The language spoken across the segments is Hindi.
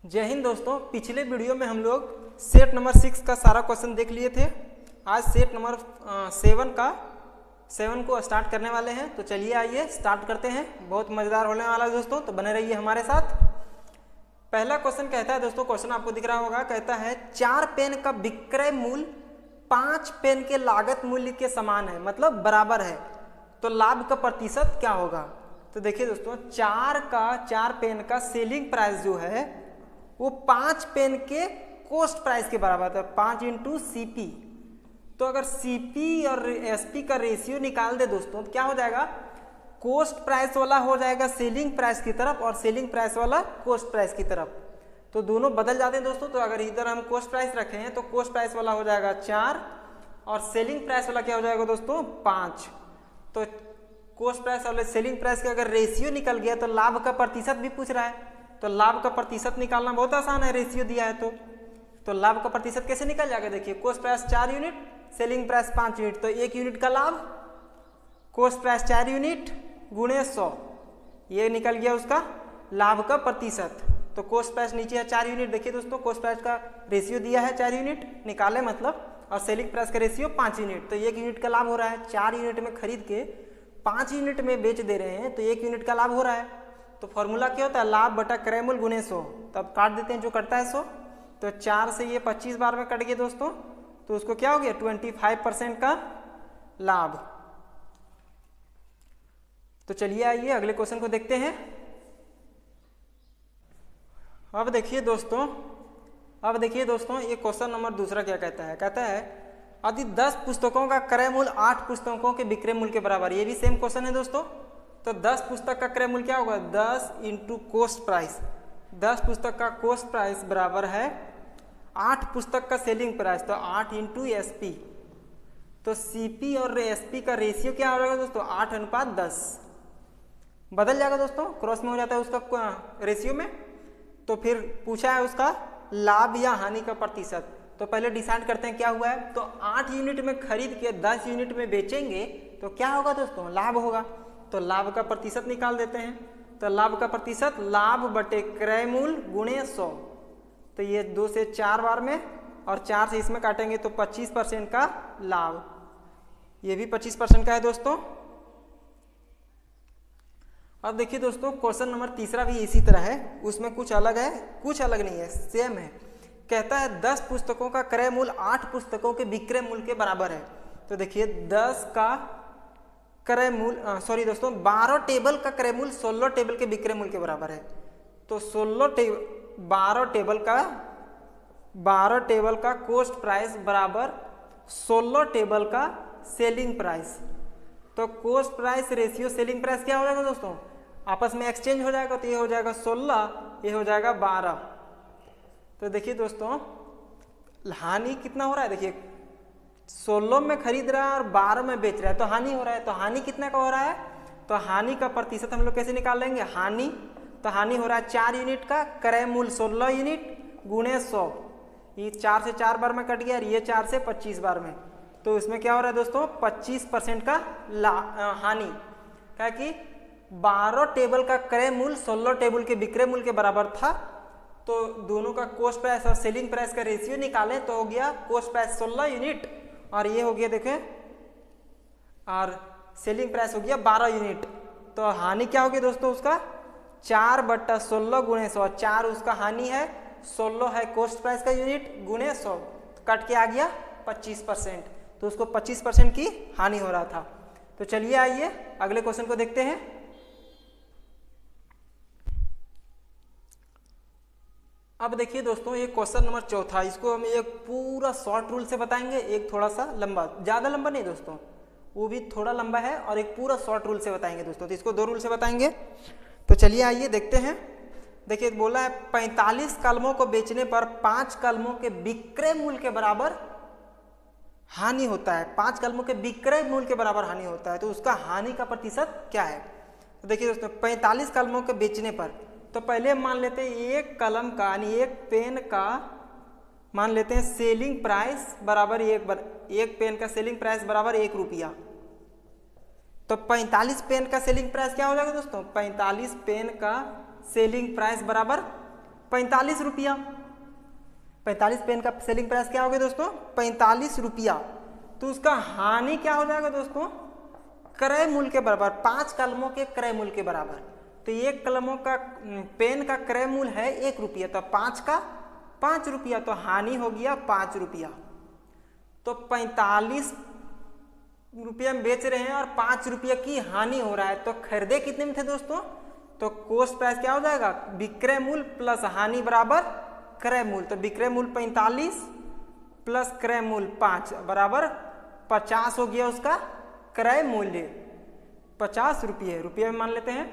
जय हिंद दोस्तों। पिछले वीडियो में हम लोग सेट नंबर 6 का सारा क्वेश्चन देख लिए थे। आज सेट नंबर 7 को स्टार्ट करने वाले हैं। तो चलिए आइए स्टार्ट करते हैं। बहुत मज़ेदार होने वाला है दोस्तों, तो बने रहिए हमारे साथ। पहला क्वेश्चन कहता है दोस्तों, क्वेश्चन आपको दिख रहा होगा, कहता है 4 पेन का विक्रय मूल्य 5 पेन के लागत मूल्य के समान है, मतलब बराबर है, तो लाभ का प्रतिशत क्या होगा। तो देखिए दोस्तों, 4 पेन का सेलिंग प्राइस जो है वो 5 पेन के कॉस्ट प्राइस के बराबर है, 5 इंटू CP। तो अगर CP और SP का रेशियो निकाल दे दोस्तों तो क्या हो जाएगा, कॉस्ट प्राइस वाला हो जाएगा सेलिंग प्राइस की तरफ और सेलिंग प्राइस वाला कॉस्ट प्राइस की तरफ। तो दोनों बदल जाते हैं दोस्तों। तो अगर इधर हम कॉस्ट प्राइस रखे हैं तो कॉस्ट प्राइस वाला हो जाएगा 4 और सेलिंग प्राइस वाला क्या हो जाएगा दोस्तों 5। तो कॉस्ट प्राइस और सेलिंग प्राइस का अगर रेशियो निकल गया तो लाभ का प्रतिशत भी पूछ रहा है। तो लाभ का प्रतिशत निकालना बहुत आसान है, रेशियो दिया है तो लाभ का प्रतिशत कैसे निकल जाएगा। देखिए, cost price 4 unit, selling price 5 unit, तो 1 यूनिट का लाभ, कॉस्ट प्राइस 4 यूनिट गुणे 100, ये निकल गया उसका लाभ का प्रतिशत। तो कॉस्ट प्राइस नीचे है 4 यूनिट। देखिए दोस्तों, कॉस्ट प्राइस का रेशियो दिया है 4 यूनिट निकाले मतलब, और सेलिंग प्राइस का रेशियो 5 यूनिट, तो 1 यूनिट का लाभ हो रहा है। 4 यूनिट में खरीद के 5 यूनिट में बेच दे रहे हैं तो 1 यूनिट का लाभ हो रहा है। तो फॉर्मूला क्या होता है, लाभ बटा क्रय मूल्य गुणे 100। तब काट देते हैं, जो कटता है 100, तो 4 से ये 25 बार में कट गए दोस्तों, तो उसको क्या हो गया 25% का लाभ। तो चलिए आइए अगले क्वेश्चन को देखते हैं। अब देखिए दोस्तों ये क्वेश्चन नंबर दूसरा क्या कहता है, कहता है यदि 10 पुस्तकों का क्रय मूल्य 8 पुस्तकों के विक्रय मूल्य के बराबर। ये भी सेम क्वेश्चन है दोस्तों। तो 10 पुस्तक का क्रय मूल्य क्या होगा, 10 इंटू कॉस्ट प्राइस। 10 पुस्तक का कॉस्ट प्राइस बराबर है 8 पुस्तक का सेलिंग प्राइस, तो 8 इंटू SP। तो CP और SP का रेशियो क्या हो जाएगा दोस्तों 8:10। बदल जाएगा दोस्तों, क्रॉस में हो जाता है उसका रेशियो में। तो फिर पूछा है उसका लाभ या हानि का प्रतिशत। तो पहले डिसाइड करते हैं क्या हुआ है। तो 8 यूनिट में खरीद के 10 यूनिट में बेचेंगे तो क्या होगा दोस्तों, लाभ होगा। तो लाभ का प्रतिशत निकाल देते हैं। तो लाभ का प्रतिशत लाभ बटे क्रय मूल्य गुणे 100। तो ये 2 से 4 बार में और 4 से इसमें काटेंगे तो 25% का लाभ। ये भी 25% का है दोस्तों। अब देखिए दोस्तों, क्वेश्चन नंबर तीसरा भी इसी तरह है, उसमें कुछ अलग है, कुछ अलग नहीं है, सेम है। कहता है 10 पुस्तकों का क्रय मूल्य 8 पुस्तकों के विक्रय मूल्य के बराबर है। तो देखिए 10 का क्रय मूल्य, सॉरी दोस्तों, 12 टेबल का क्रय मूल्य 16 टेबल के विक्रय मूल्य के बराबर है। तो 12 टेबल का कॉस्ट प्राइस बराबर 16 टेबल का सेलिंग प्राइस। तो cost price ratio selling price क्या हो जाएगा दोस्तों, आपस में एक्सचेंज हो जाएगा। तो ये हो जाएगा 16, ये हो जाएगा 12। तो देखिए दोस्तों, हानि कितना हो रहा है, देखिए 16 में खरीद रहा है और 12 में बेच रहा है, तो हानि हो रहा है। तो हानि कितना का हो रहा है, तो हानि का प्रतिशत हम लोग कैसे निकाल लेंगे, हानि। तो हानि हो रहा है 4 यूनिट का, क्रय मूल्य 16 यूनिट गुणे 100। ये 4 से 4 बार में कट गया और ये 4 से 25 बार में। तो इसमें क्या हो रहा है दोस्तों 25% का हानि, क्या कि 12 टेबल का क्रय मूल्य 16 टेबल के विक्रय मूल्य के बराबर था। तो दोनों का कॉस्ट प्राइस और सेलिंग प्राइस का रेशियो निकालें तो हो गया कॉस्ट प्राइस 16 यूनिट और ये हो गया देखें, और सेलिंग प्राइस हो गया 12 यूनिट। तो हानि क्या होगी दोस्तों उसका 4/16 गुणे 100। 4 उसका हानि है, 16 है कॉस्ट प्राइस का यूनिट गुणे 100, कट के आ गया 25%। तो उसको 25% की हानि हो रहा था। तो चलिए आइए अगले क्वेश्चन को देखते हैं। अब देखिए दोस्तों, ये क्वेश्चन नंबर चौथा, इसको हम एक पूरा शॉर्ट रूल से बताएंगे, एक थोड़ा सा लंबा, ज़्यादा लंबा नहीं दोस्तों, वो भी थोड़ा लंबा है, और एक पूरा शॉर्ट रूल से बताएंगे दोस्तों। तो इसको 2 रूल से बताएंगे। तो चलिए आइए देखते हैं। देखिए बोला है 45 कलमों को बेचने पर 5 कलमों के विक्रय मूल्य के बराबर हानि होता है। 5 कलमों के विक्रय मूल्य के बराबर हानि होता है, तो उसका हानि का प्रतिशत क्या है। तो देखिए दोस्तों, 45 कलमों के बेचने पर, तो पहले मान लेते हैं एक कलम का यानी एक पेन का मान लेते हैं सेलिंग प्राइस बराबर एक पेन का सेलिंग प्राइस बराबर 1 रुपया। तो 45 पेन का सेलिंग प्राइस क्या हो जाएगा दोस्तों, 45 पेन का सेलिंग प्राइस बराबर 45 रुपया। 45 पेन का सेलिंग प्राइस क्या हो गया दोस्तों? 45 रुपया। तो उसका हानि क्या हो जाएगा दोस्तों? क्रय मूल्य के बराबर, 5 कलमों के क्रय मूल्य के बराबर। तो एक कलमों का पेन का क्रय मूल्य है 1 रुपया, तो 5 का 5 रुपया, तो हानि हो गया 5 रुपया। तो 45 रुपये में बेच रहे हैं और 5 रुपये की हानि हो रहा है, तो खरीदे कितने में थे दोस्तों? तो कॉस्ट प्राइस क्या हो जाएगा? विक्रय मूल्य प्लस हानि बराबर क्रय मूल्य। तो विक्रय मूल्य 45 प्लस क्रय मूल्य 5 बराबर 50 हो गया उसका क्रय मूल्य, 50 रुपये, रुपये में मान लेते हैं।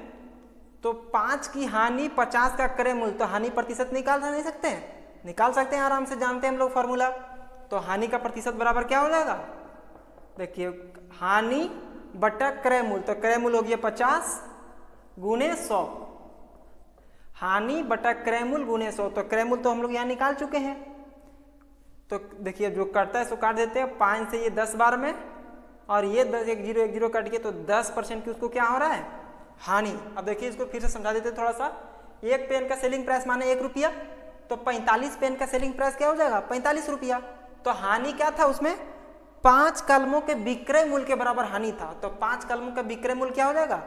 तो 5 की हानि 50 का क्रय मूल्य, तो हानि प्रतिशत निकाल नहीं सकते हैं? निकाल सकते हैं, आराम से जानते हैं हम लोग फॉर्मूला। तो हानि का प्रतिशत बराबर क्या हो जाएगा? देखिए हानि बटा क्रय मूल्य, तो क्रय मूल्य हो गया 50 गुणे 100, हानि बटा क्रय मूल्य गुणे 100। तो क्रय मूल्य तो हम लोग यहाँ निकाल चुके हैं। तो देखिए जो कटता है सो काट देते हैं, 5 से ये 10 बार में, और ये 10 1 0 कट के, तो 10% की उसको क्या हो रहा है? हानि। अब देखिए इसको फिर से समझा देते हैं थोड़ा सा। एक पेन का सेलिंग प्राइस माने 1 रुपया, तो 45 पेन का सेलिंग प्राइस क्या हो जाएगा? 45 रुपया। तो हानि क्या था उसमें? 5 कलमों के विक्रय मूल्य के बराबर हानि था। तो 5 कलमों का विक्रय मूल्य क्या हो जाएगा?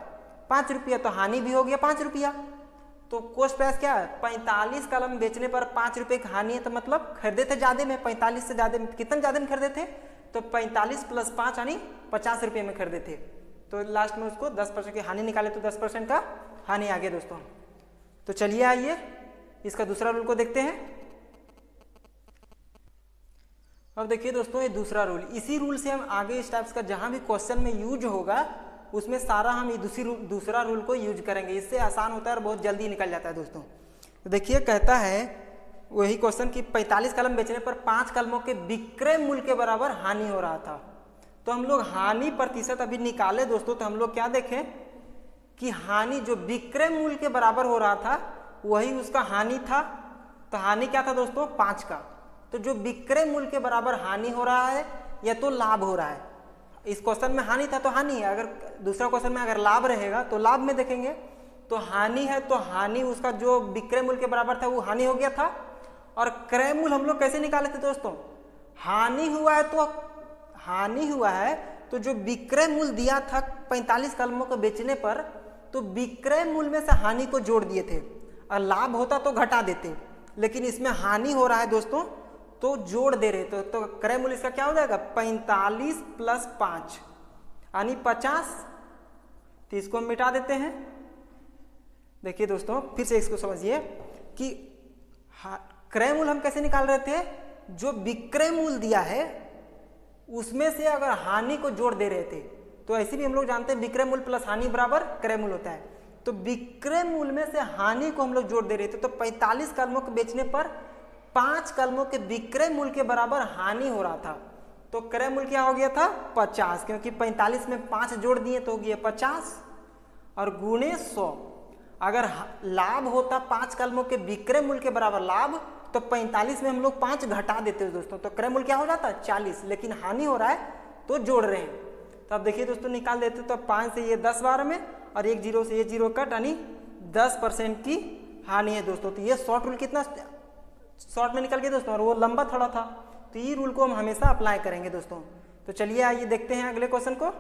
5 रुपया, तो हानि भी हो गया 5 रुपया। तो कॉस्ट प्राइस क्या है? 45 कलम बेचने पर 5 रुपये की हानि है, तो मतलब खरीदे थे ज्यादा में, 45 से ज्यादा में, कितने ज्यादा में खरीदे थे? तो 45 प्लस 5 यानी 50 रुपये में खरीदे थे। तो लास्ट में उसको 10% की हानि निकाले, तो 10% का हानि आ गया दोस्तों। तो चलिए आइए इसका दूसरा रूल को देखते हैं। अब देखिए दोस्तों ये दूसरा रूल, इसी रूल से हम आगे इस टाइप्स का जहां भी क्वेश्चन में यूज होगा उसमें सारा हम ये दूसरा रूल को यूज करेंगे। इससे आसान होता है और बहुत जल्दी निकल जाता है दोस्तों। तो देखिए कहता है वही क्वेश्चन कि 45 कलम बेचने पर 5 कलमों के विक्रय मूल्य के बराबर हानि हो रहा था। तो हम लोग हानि प्रतिशत अभी निकाले दोस्तों। तो हम लोग क्या देखें कि हानि जो विक्रय मूल्य के बराबर हो रहा था वही उसका हानि था। तो हानि क्या था दोस्तों? 5 का। तो जो विक्रय मूल्य के बराबर हानि हो रहा है या तो लाभ हो रहा है। इस क्वेश्चन में हानि था तो हानि है, अगर दूसरा क्वेश्चन में अगर लाभ रहेगा तो लाभ में देखेंगे। तो हानि है तो हानि उसका जो विक्रय मूल्य के बराबर था वो हानि हो गया था। और क्रय मूल्य हम लोग कैसे निकाले थे दोस्तों? हानि हुआ है तो जो विक्रय मूल्य दिया था 45 कलमों को बेचने पर, तो विक्रय मूल्य में से हानि को जोड़ दिए थे, और लाभ होता तो घटा देते। लेकिन इसमें हानि हो रहा है दोस्तों तो जोड़ दे रहे। तो क्रय मूल्य इसका क्या हो जाएगा? 45 प्लस 5 यानी 50। तो इसको मिटा देते हैं। देखिए दोस्तों फिर से इसको समझिए कि क्रय मूल्य हम कैसे निकाल रहे थे? जो विक्रय मूल्य दिया है उसमें से अगर हानि को जोड़ दे रहे थे, तो ऐसे भी हम लोग जानते हैं विक्रय मूल्य प्लस हानि बराबर क्रय मूल्य होता है। तो विक्रय मूल्य में से हानि को हम लोग जोड़ दे रहे थे। तो 45 कलमों के बेचने पर 5 कलमों के विक्रय मूल्य के बराबर हानि हो रहा था। तो क्रय मूल्य क्या हो गया था? 50, क्योंकि 45 में 5 जोड़ दिए तो हो गया 50 और गुणे 100। अगर लाभ होता 5 कलमों के विक्रय मूल्य के बराबर लाभ, तो 45 में हम लोग 5 घटा देते हैं दोस्तों, तो क्रय मूल्य क्या हो जाता? 40। लेकिन हानि हो रहा है तो जोड़ रहे हैं। तो अब देखिए दोस्तों निकाल देते तो 5 से ये 10 बार में, और 1 0 से ये 0 कट, यानी 10% की हानि है दोस्तों। तो ये शॉर्ट रूल कितना शॉर्ट में निकल गया दोस्तों, और वो लंबा थोड़ा था। तो ये रूल को हम हमेशा अप्लाई करेंगे दोस्तों। तो चलिए आइए देखते हैं अगले क्वेश्चन को।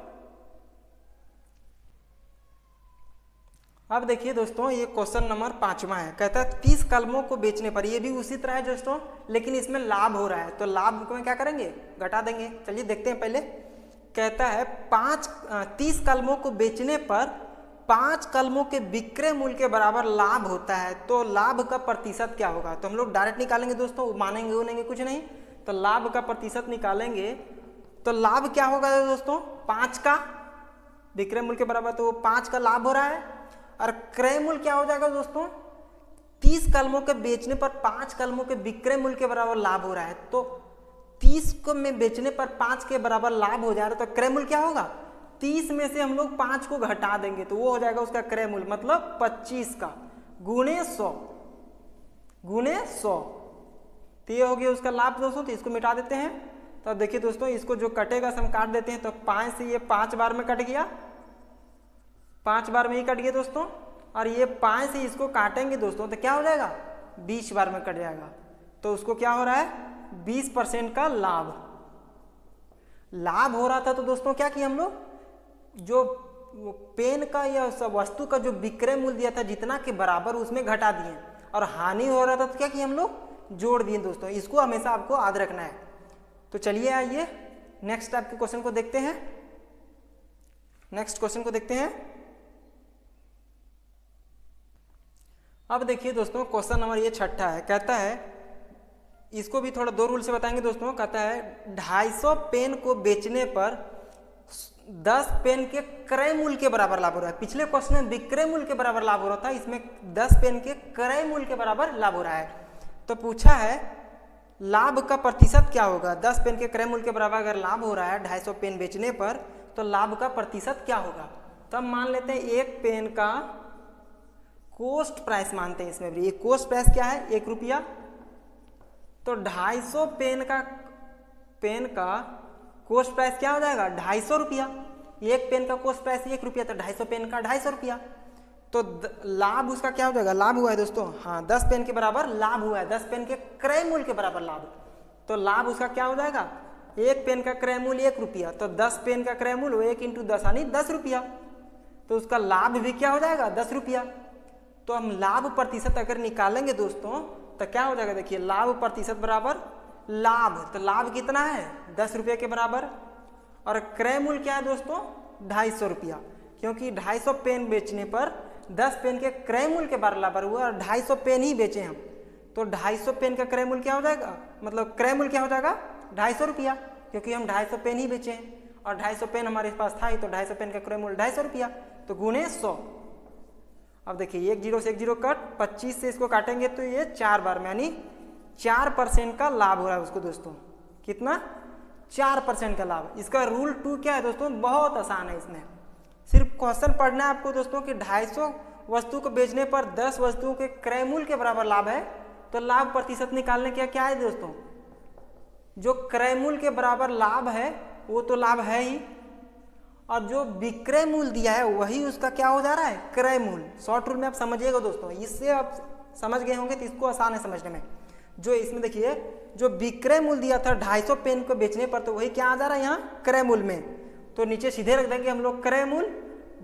अब देखिए दोस्तों ये क्वेश्चन नंबर 5वां है। कहता है 30 कलमों को बेचने पर, ये भी उसी तरह है दोस्तों, लेकिन इसमें लाभ हो रहा है। तो लाभ को क्या करेंगे? घटा देंगे। चलिए देखते हैं पहले। कहता है 30 कलमों को बेचने पर 5 कलमों के विक्रय मूल्य के बराबर लाभ होता है। तो लाभ का प्रतिशत क्या होगा? तो हम लोग डायरेक्ट निकालेंगे दोस्तों, मानेंगे उनेंगे कुछ नहीं। तो लाभ का प्रतिशत निकालेंगे तो लाभ क्या होगा दोस्तों? 5 का विक्रय मूल्य के बराबर, तो 5 का लाभ हो रहा है। और क्रय मूल्य क्या हो जाएगा दोस्तों? 30 कलमों के बेचने पर 5 कलमों के विक्रय मूल्य के बराबर लाभ हो रहा है। तो 30 को में बेचने पर 5 के बराबर लाभ हो जा रहा है, तो क्रय मूल्य क्या होगा? 30 में से हम लोग 5 को घटा देंगे तो वो हो जाएगा उसका क्रय मूल्य, मतलब 25 का गुणे 100 गुणे 100। तो ये हो गया उसका लाभ दोस्तों। तो इसको मिटा देते हैं। तो अब देखिए दोस्तों इसको जो कटेगा हम काट देते हैं। तो 5 से ये 5 बार में कट गया, 5 बार में ही कट गया दोस्तों। और ये 5 से इसको काटेंगे दोस्तों तो क्या हो जाएगा? 20 बार में कट जाएगा, तो उसको क्या हो रहा है 20% का लाभ हो रहा था। तो दोस्तों क्या किया हम लोग, जो पेन का या सब वस्तु का जो विक्रय मूल्य दिया था जितना के बराबर उसमें घटा दिए, और हानि हो रहा था तो क्या किया हम लोग जोड़ दिए। दोस्तों इसको हमेशा आपको याद रखना है। तो चलिए आइए नेक्स्ट आपके क्वेश्चन को देखते हैं। नेक्स्ट क्वेश्चन को देखते हैं। अब देखिए दोस्तों क्वेश्चन नंबर ये छठा है। कहता है, इसको भी थोड़ा 2 रूल से बताएंगे दोस्तों। कहता है 250 पेन को बेचने पर 10 पेन के क्रय मूल्य के बराबर लाभ हो रहा है। पिछले क्वेश्चन में विक्रय मूल्य के बराबर लाभ हो रहा था, इसमें 10 पेन के क्रय मूल्य के बराबर लाभ हो रहा है। तो पूछा है लाभ का प्रतिशत क्या होगा। 10 पेन के क्रय मूल्य के बराबर अगर लाभ हो रहा है 250 पेन बेचने पर, तो लाभ का प्रतिशत क्या होगा। तब मान लेते हैं एक पेन का कॉस्ट प्राइस मानते हैं इसमें भी। ये कॉस्ट प्राइस क्या है 1 रुपया। तो 250 पेन का कॉस्ट प्राइस क्या हो जाएगा 250 रुपया। एक पेन का कॉस्ट प्राइस 1 रुपया, तो 250 पेन का 250 रुपया। तो लाभ उसका क्या हो जाएगा, लाभ हुआ है दोस्तों, हाँ 10 पेन के बराबर लाभ हुआ है, 10 पेन के क्रय मूल्य के बराबर लाभ। तो लाभ उसका क्या हो जाएगा, एक पेन का क्रय मूल्य 1 रुपया, तो 10 पेन का क्रय मूल्य 1 × 10 यानी 10 रुपया। तो उसका लाभ भी क्या हो जाएगा 10 रुपया। तो हम लाभ प्रतिशत अगर निकालेंगे दोस्तों तो क्या हो जाएगा, देखिए लाभ प्रतिशत बराबर लाभ। तो लाभ कितना है 10 रुपये के बराबर, और क्रय मूल्य क्या है दोस्तों 250 रुपया, क्योंकि 250 पेन बेचने पर 10 पेन के क्रय मूल्य के बराबर हुआ और 250 पेन ही बेचे हम। तो 250 पेन का क्रय मूल्य क्या हो जाएगा, मतलब क्रय मूल्य क्या हो जाएगा 250 रुपया, क्योंकि हम 250 पेन ही बेचे हैं और 250 पेन हमारे पास था ही। तो 250 पेन का क्रय मूल्य 250 रुपया, तो गुणे 100। अब देखिए 1 0 से 1 0 कट, 25 से इसको काटेंगे तो ये 4 बार में, यानी 4% का लाभ हो रहा है उसको दोस्तों। कितना 4% का लाभ। इसका रूल 2 क्या है दोस्तों, बहुत आसान है। इसमें सिर्फ क्वेश्चन पढ़ना है आपको दोस्तों कि 250 वस्तु को बेचने पर 10 वस्तुओं के क्रय मूल्य के बराबर लाभ है। तो लाभ प्रतिशत निकालने का क्या है दोस्तों, जो क्रय मूल्य के बराबर लाभ है वो तो लाभ है ही, और जो विक्रय मूल्य दिया है वही उसका क्या हो जा रहा है क्रय मूल्य। शॉर्ट रूल में आप समझिएगा दोस्तों, इससे आप समझ गए होंगे तो इसको आसान है समझने में। जो इसमें देखिए जो विक्रय मूल्य दिया था 250 पेन को बेचने पर, तो वही क्या आ जा रहा है यहाँ क्रय मूल्य में। तो नीचे सीधे रख देंगे हम लोग क्रय मूल्य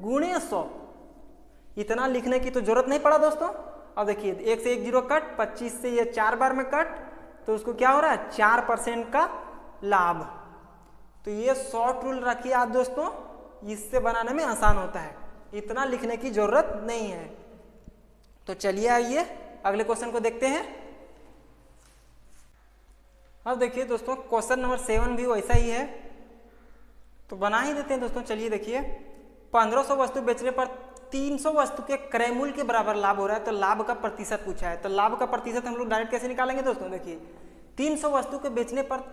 गुणे 100। इतना लिखने की तो जरूरत नहीं पड़ा दोस्तों। अब देखिए 1 से 1 0 कट, 25 से ये 4 बार में कट, तो उसको क्या हो रहा है 4% का लाभ। तो ये शॉर्ट रूल रखिए आप दोस्तों, इससे बनाने में आसान होता है, इतना लिखने की जरूरत नहीं है। तो चलिए आइए अगले क्वेश्चन को देखते हैं। अब देखिए दोस्तों क्वेश्चन नंबर 7 भी वैसा ही है, तो बना ही देते हैं दोस्तों। चलिए देखिए 1500 वस्तु बेचने पर 300 वस्तु के क्रय मूल्य के बराबर लाभ हो रहा है। तो लाभ का प्रतिशत पूछा है, तो लाभ का प्रतिशत हम लोग डायरेक्ट कैसे निकालेंगे दोस्तों। देखिए 300 वस्तु के बेचने पर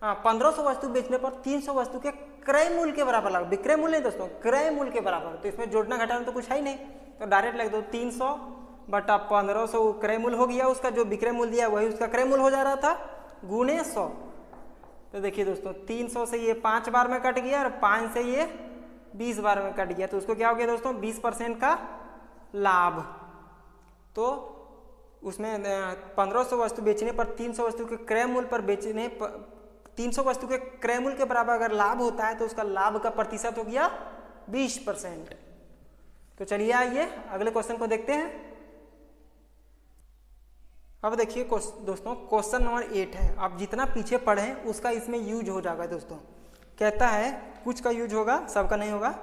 1500 वस्तु बेचने पर 300 वस्तु के क्रय मूल्य के बराबर लाभ, विक्रय मूल्य नहीं दोस्तों क्रय मूल्य के बराबर। तो इसमें जोड़ना घटाना तो कुछ है ही नहीं, तो डायरेक्ट लिख दो 300 बटा 1500 क्रय मूल्य हो गया उसका, जो विक्रय मूल्य दिया वही उसका क्रय मूल्य हो जा रहा था, गुणे 100। तो देखिए दोस्तों 300 से ये 5 बार में कट गया और 5 से ये 20 बार में कट गया, तो उसको क्या हो गया दोस्तों 20% का लाभ। तो उसमें 1500 वस्तु बेचने पर 300 वस्तु के क्रय मूल्य पर बेचने पर 300 वस्तु के क्रय मूल्य के बराबर अगर लाभ होता है तो उसका लाभ का प्रतिशत हो गया 20%। तो चलिए आइए अगले क्वेश्चन को देखते हैं। अब देखिए दोस्तों क्वेश्चन नंबर 8 है। आप जितना पीछे पढ़ें उसका इसमें यूज हो जाएगा दोस्तों। कहता है कुछ का यूज होगा, सबका नहीं होगा।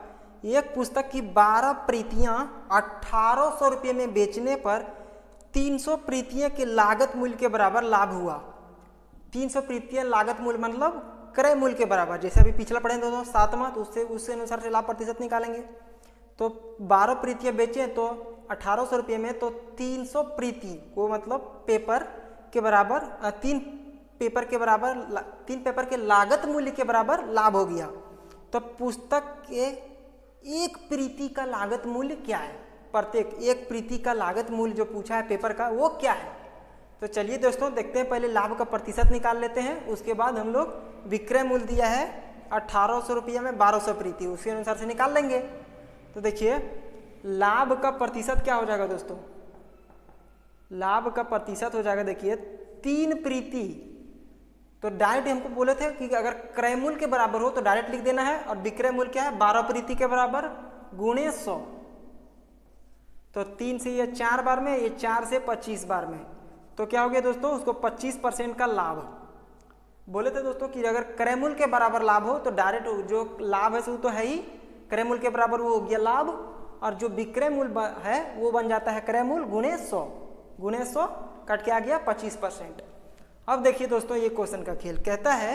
एक पुस्तक की 12 प्रतियां 1800 रुपये में बेचने पर 300 प्रतियां के लागत मूल्य के बराबर लाभ हुआ। 300 प्रतियां लागत मूल्य मतलब क्रय मूल्य के बराबर, जैसे अभी पिछला पढ़े दोस्तों 7वां, तो उससे अनुसार से लाभ प्रतिशत निकालेंगे। तो 12 प्रतियां बेचे तो 1800 रुपये में, तो 300 प्रति को मतलब पेपर के बराबर 3 पेपर के लागत मूल्य के बराबर लाभ हो गया। तो पुस्तक के एक प्रति का लागत मूल्य क्या है, प्रत्येक एक प्रति का लागत मूल्य जो पूछा है पेपर का वो क्या है। तो चलिए दोस्तों देखते हैं, पहले लाभ का प्रतिशत निकाल लेते हैं, उसके बाद हम लोग विक्रय मूल्य दिया है 1800 रुपये में 1200 प्रति, उसके अनुसार से निकाल लेंगे। तो देखिए लाभ का प्रतिशत क्या हो जाएगा दोस्तों, लाभ का प्रतिशत हो जाएगा, देखिए 3 प्रति। तो डायरेक्ट हमको बोले थे कि अगर क्रय मूल्य के बराबर हो तो डायरेक्ट लिख देना है, और विक्रय मूल्य क्या है 12 प्रति के बराबर गुणे 100। तो 3 से ये 4 बार में, ये 4 से 25 बार में, तो क्या हो गया दोस्तों, उसको 25% का लाभ बोले थे दोस्तों कि अगर क्रय मूल्य के बराबर लाभ हो तो डायरेक्ट जो लाभ है वो तो है ही, क्रय मूल्य के बराबर वो हो गया लाभ, और जो विक्रय मूल्य है वो बन जाता है क्रय मूल्य गुणे 100, गुणे 100 कट के आ गया 25%। अब देखिए दोस्तों ये क्वेश्चन का खेल, कहता है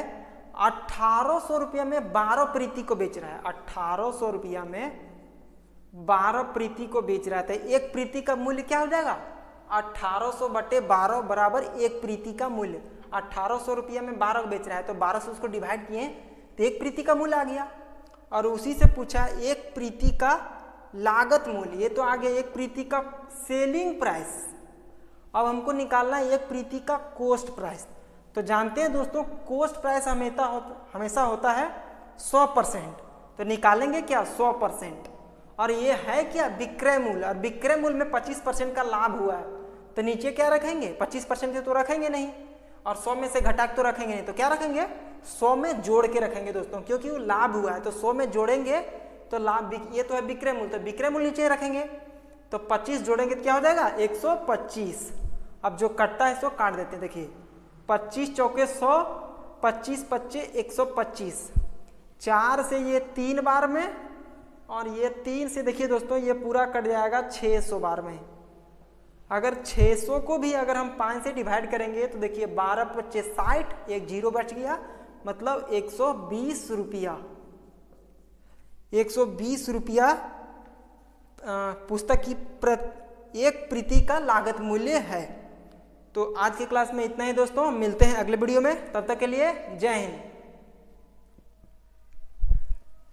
1800 रुपया में 12 प्रति को बेच रहा है, 1800 रुपया में 12 प्रति को बेच रहा था। एक प्रति का मूल्य क्या हो जाएगा, 1800 बटे 12 बराबर 1 प्रति का मूल्य। 1800 रुपया में 12 बेच रहा है तो 12 से उसको डिवाइड किए तो 1 प्रति का मूल्य आ गया। और उसी से पूछा 1 प्रति का लागत मूल्य, ये तो आ गया 1 प्रति का सेलिंग प्राइस। अब हमको निकालना है 1 प्रति का कॉस्ट प्राइस। तो जानते हैं दोस्तों कॉस्ट प्राइस हमेशा होता है 100%, तो निकालेंगे क्या 100%। और ये है क्या विक्रय मूल्य, और विक्रय मूल्य में 25% का लाभ हुआ है तो नीचे क्या रखेंगे 25% तो रखेंगे नहीं, और 100 में से घटा के तो रखेंगे नहीं, तो क्या रखेंगे 100 में जोड़ के रखेंगे दोस्तों, क्योंकि वो लाभ हुआ है तो 100 में जोड़ेंगे तो लाभ, ये तो है विक्रय मूल्य, तो विक्रय मूल्य नीचे रखेंगे तो 25 जोड़ेंगे तो क्या हो जाएगा 125। अब जो कटता है इसको काट देते हैं, देखिए 25 चौके 100, 25 पच्चे 125, 4 से ये 3 बार में, और ये 3 से देखिए दोस्तों ये पूरा कट जाएगा 600 बार में। अगर 600 को भी अगर हम 5 से डिवाइड करेंगे तो देखिए 12 पच्चे 60, एक जीरो बच गया, मतलब 120 रुपया, 120 रुपया पुस्तक की 1 प्रति का लागत मूल्य है। तो आज की क्लास में इतना ही दोस्तों, मिलते हैं अगले वीडियो में, तब तक के लिए जय हिंद।